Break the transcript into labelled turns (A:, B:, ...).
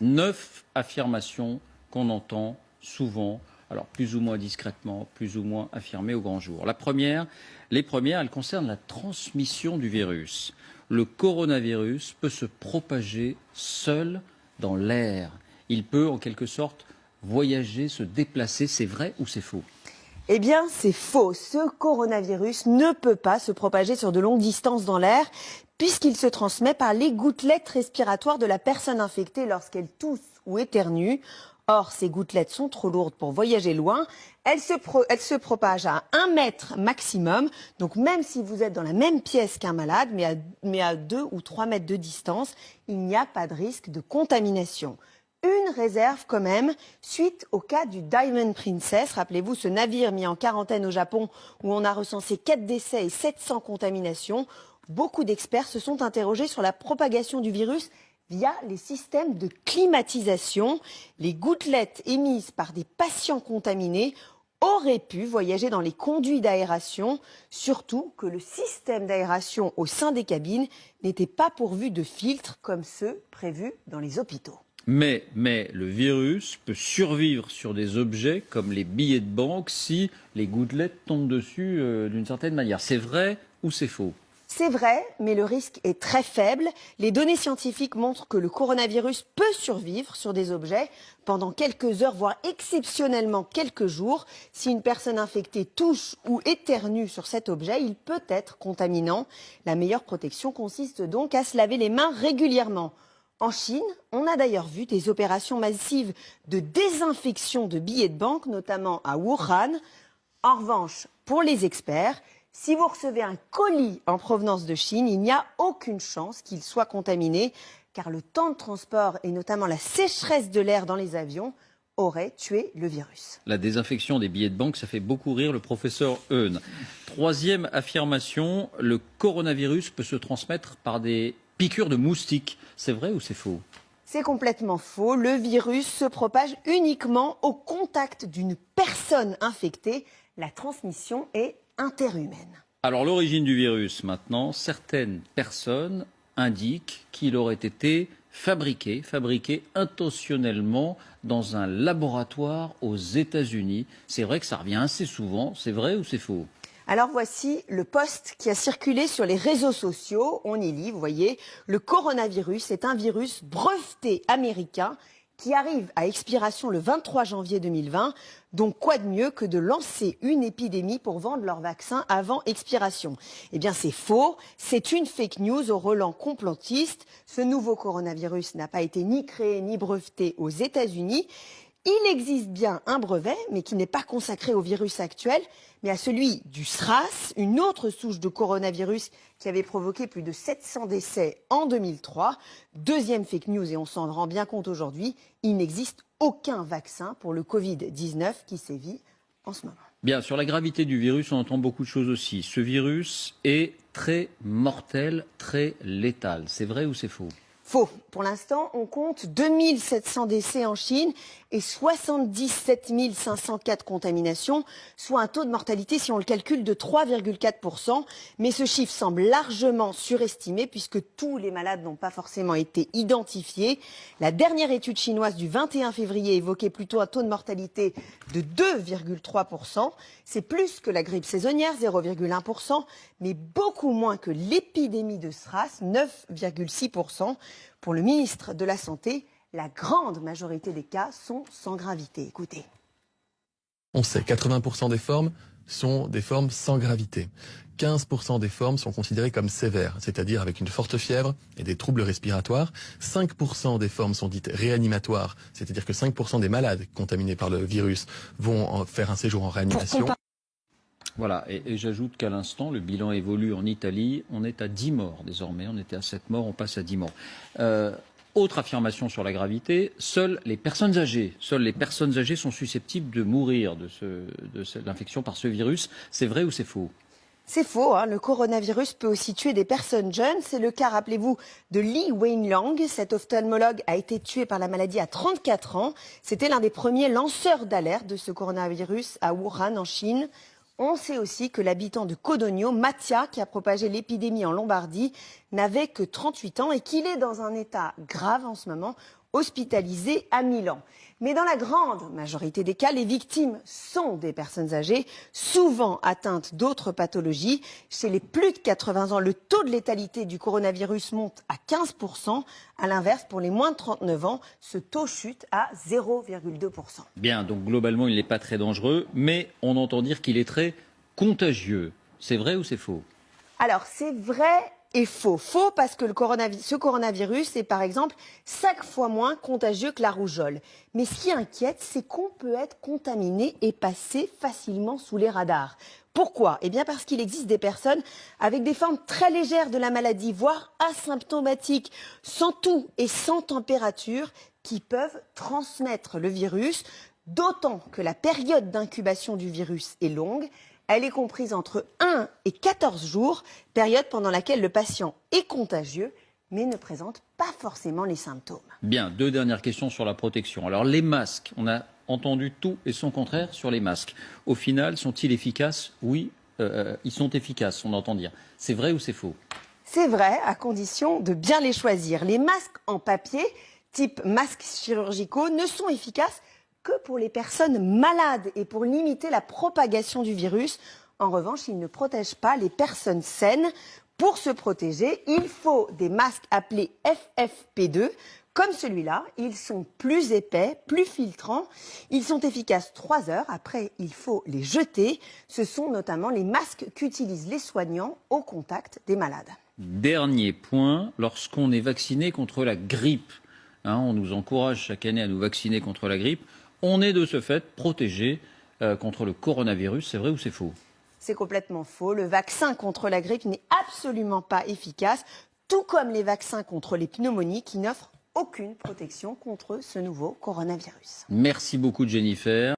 A: 9 affirmations qu'on entend souvent, alors plus ou moins discrètement, plus ou moins affirmées au grand jour. Les premières, elles concernent la transmission du virus. Le coronavirus peut se propager seul dans l'air. Il peut en quelque sorte voyager, se déplacer. C'est vrai ou c'est faux?
B: Eh bien, c'est faux. Ce coronavirus ne peut pas se propager sur de longues distances dans l'air, puisqu'il se transmet par les gouttelettes respiratoires de la personne infectée lorsqu'elle tousse ou éternue. Or, ces gouttelettes sont trop lourdes pour voyager loin. Elles se propagent à 1 mètre maximum. Donc, même si vous êtes dans la même pièce qu'un malade, mais à 2 ou 3 mètres de distance, il n'y a pas de risque de contamination. Une réserve quand même, suite au cas du Diamond Princess. Rappelez-vous, ce navire mis en quarantaine au Japon où on a recensé 4 décès et 700 contaminations. Beaucoup d'experts se sont interrogés sur la propagation du virus via les systèmes de climatisation. Les gouttelettes émises par des patients contaminés auraient pu voyager dans les conduits d'aération, surtout que le système d'aération au sein des cabines n'était pas pourvu de filtres comme ceux prévus dans les hôpitaux.
A: Mais le virus peut survivre sur des objets comme les billets de banque si les gouttelettes tombent dessus d'une certaine manière. C'est vrai ou c'est faux?
B: C'est vrai, mais le risque est très faible. Les données scientifiques montrent que le coronavirus peut survivre sur des objets pendant quelques heures, voire exceptionnellement quelques jours. Si une personne infectée touche ou éternue sur cet objet, il peut être contaminant. La meilleure protection consiste donc à se laver les mains régulièrement. En Chine, on a d'ailleurs vu des opérations massives de désinfection de billets de banque, notamment à Wuhan. En revanche, pour les experts, si vous recevez un colis en provenance de Chine, il n'y a aucune chance qu'il soit contaminé, car le temps de transport et notamment la sécheresse de l'air dans les avions aurait tué le virus.
A: La désinfection des billets de banque, ça fait beaucoup rire le professeur Eun. Troisième affirmation, le coronavirus peut se transmettre par des piqûres de moustiques. C'est vrai ou c'est faux?
B: C'est complètement faux. Le virus se propage uniquement au contact d'une personne infectée. La transmission est interhumaine.
A: Alors l'origine du virus maintenant, certaines personnes indiquent qu'il aurait été fabriqué intentionnellement dans un laboratoire aux États-Unis. C'est vrai que ça revient assez souvent. C'est vrai ou c'est faux?
B: Alors voici le post qui a circulé sur les réseaux sociaux. On y lit, vous voyez, le coronavirus est un virus breveté américain qui arrive à expiration le 23 janvier 2020. Donc quoi de mieux que de lancer une épidémie pour vendre leur vaccin avant expiration? Eh bien c'est faux, c'est une fake news au relent complotiste. Ce nouveau coronavirus n'a pas été ni créé ni breveté aux États-Unis. Il existe bien un brevet, mais qui n'est pas consacré au virus actuel, mais à celui du SRAS, une autre souche de coronavirus qui avait provoqué plus de 700 décès en 2003. Deuxième fake news, et on s'en rend bien compte aujourd'hui, il n'existe aucun vaccin pour le Covid-19 qui sévit en ce moment.
A: Bien, sur la gravité du virus, on entend beaucoup de choses aussi. Ce virus est très mortel, très létal. C'est vrai ou c'est faux?
B: Faux. Pour l'instant, on compte 2700 décès en Chine et 77 504 contaminations, soit un taux de mortalité, si on le calcule, de 3,4%. Mais ce chiffre semble largement surestimé puisque tous les malades n'ont pas forcément été identifiés. La dernière étude chinoise du 21 février évoquait plutôt un taux de mortalité de 2,3%. C'est plus que la grippe saisonnière, 0,1%, mais beaucoup moins que l'épidémie de SRAS, 9,6%. Pour le ministre de la Santé, la grande majorité des cas sont sans gravité. Écoutez.
C: On sait, 80% des formes sont des formes sans gravité. 15% des formes sont considérées comme sévères, c'est-à-dire avec une forte fièvre et des troubles respiratoires. 5% des formes sont dites réanimatoires, c'est-à-dire que 5% des malades contaminés par le virus vont faire un séjour en réanimation.
A: Voilà, et j'ajoute qu'à l'instant, le bilan évolue en Italie. On est à 10 morts désormais. On était à 7 morts, on passe à 10 morts. Autre affirmation sur la gravité, seules les personnes âgées sont susceptibles de mourir de l'infection par ce virus. C'est vrai ou c'est faux?
B: C'est faux, hein. Le coronavirus peut aussi tuer des personnes jeunes. C'est le cas, rappelez-vous, de Li Wenliang. Cet ophtalmologue a été tué par la maladie à 34 ans. C'était l'un des premiers lanceurs d'alerte de ce coronavirus à Wuhan, en Chine. On sait aussi que l'habitant de Codogno, Mattia, qui a propagé l'épidémie en Lombardie, n'avait que 38 ans et qu'il est dans un état grave en ce moment hospitalisés à Milan. Mais dans la grande majorité des cas, les victimes sont des personnes âgées, souvent atteintes d'autres pathologies. Chez les plus de 80 ans, le taux de létalité du coronavirus monte à 15%. À l'inverse, pour les moins de 39 ans, ce taux chute à 0,2%.
A: Bien, donc globalement, il n'est pas très dangereux, mais on entend dire qu'il est très contagieux. C'est vrai ou c'est faux?
B: Alors, c'est vrai et faux. Faux parce que ce coronavirus est par exemple 5 fois moins contagieux que la rougeole. Mais ce qui inquiète, c'est qu'on peut être contaminé et passer facilement sous les radars. Pourquoi? Eh bien parce qu'il existe des personnes avec des formes très légères de la maladie, voire asymptomatiques, sans toux et sans température, qui peuvent transmettre le virus, d'autant que la période d'incubation du virus est longue. Elle est comprise entre 1 et 14 jours, période pendant laquelle le patient est contagieux, mais ne présente pas forcément les symptômes.
A: Bien, 2 dernières questions sur la protection. Alors les masques, on a entendu tout et son contraire sur les masques. Au final, sont-ils efficaces? Oui, ils sont efficaces, on entend dire. C'est vrai ou c'est faux?
B: C'est vrai, à condition de bien les choisir. Les masques en papier, type masques chirurgicaux, ne sont efficaces que pour les personnes malades et pour limiter la propagation du virus. En revanche, ils ne protègent pas les personnes saines. Pour se protéger, il faut des masques appelés FFP2. Comme celui-là, ils sont plus épais, plus filtrants. Ils sont efficaces 3 heures. Après, il faut les jeter. Ce sont notamment les masques qu'utilisent les soignants au contact des malades.
A: Dernier point, lorsqu'on est vacciné contre la grippe, on nous encourage chaque année à nous vacciner contre la grippe, on est de ce fait protégé contre le coronavirus. C'est vrai ou c'est faux?
B: C'est complètement faux. Le vaccin contre la grippe n'est absolument pas efficace, tout comme les vaccins contre les pneumonies qui n'offrent aucune protection contre ce nouveau coronavirus.
A: Merci beaucoup Jennifer.